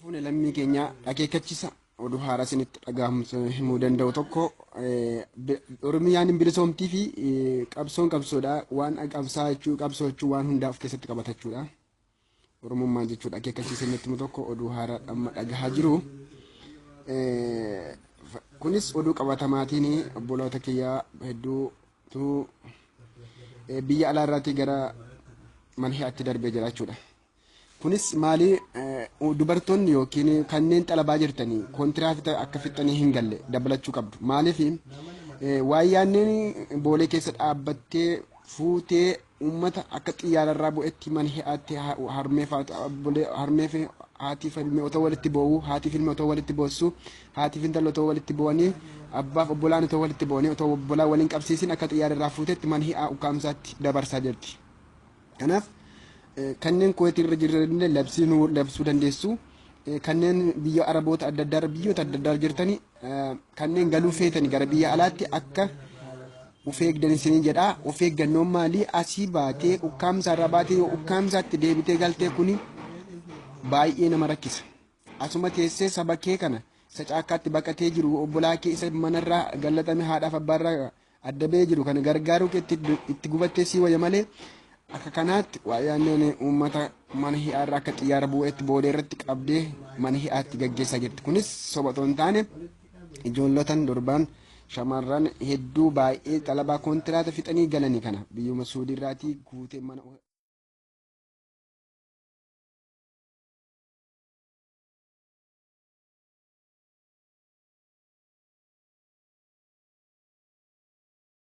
Kun lammii keenya akeekachiisa oduu haaraa isinitti dhagahamuu himuu danda'u tokko Oromiyaan bilisoomtii fi qabsoodha waan qabsoo waan hundaa of keessatti qabatachuudha. Oromummaa jechuudha akeekachiisa inni himu tokko oduu haaraa amma dhagahaa jiru. Kunis oduu qabatamaatiin obboloota kiyyaa hedduutu biyya alaarraatii gara manhiyaatti darbee jira jechuudha. Kunis maali dubartoonni yookiin kanneen xalabaa jirtanii kontiraaktii akka fixanii hin galle dabalachuu qabdu. Maaliif waayaanneen boolee keessa dhaabbattee fuutee uummata akka xiyyaararraa bu'etti manhiyaatti harmeef haatiif ilmee otoo walitti bo'uu haatiif ilmee otoo walitti boossu haatiif intala otoo walitti bo'anii abbaaf obbolaan otoo walitti bo'anii otoo obbolaa waliin qabsiisin akka xiyyaararraa fuutetti manhiyaa ukkaamsaatti dabarsaa jirti. Kanaaf kanneen Kuwait irra jiran labsuu dandeessu kanneen biyya Araboota adda addaa biyyoota adda addaa jirtanii kanneen galuu feetanii gara biyya alaatti akka of eegdan isinii jedha. Of eeggannoon maalii asii baatee ukkaamsa irraa baatee ukkaamsaatti deebitee galtee kuni baay'ee nama rakkisa. Asuma teessee saba kee kana isa caakkaatti baqatee jiru obbolaa kee isa manarraa gallatame haadhaaf abbaarraa adda ba'ee jiru kana gargaaruu itti gubattee sii wayya malee akka kanaatti waayaanneen uummata mana hi'aarraa akka xiyyaara bu'eetti boolee irratti qabdee mana hi'aatti gaggeessaa jirti. Kunis soba otoo hin taane ijoollotan durbaan shamarran hedduu baay'ee xalabaa kontiraata fixanii galanii kana biyyuma Suudiirraatii guutee mana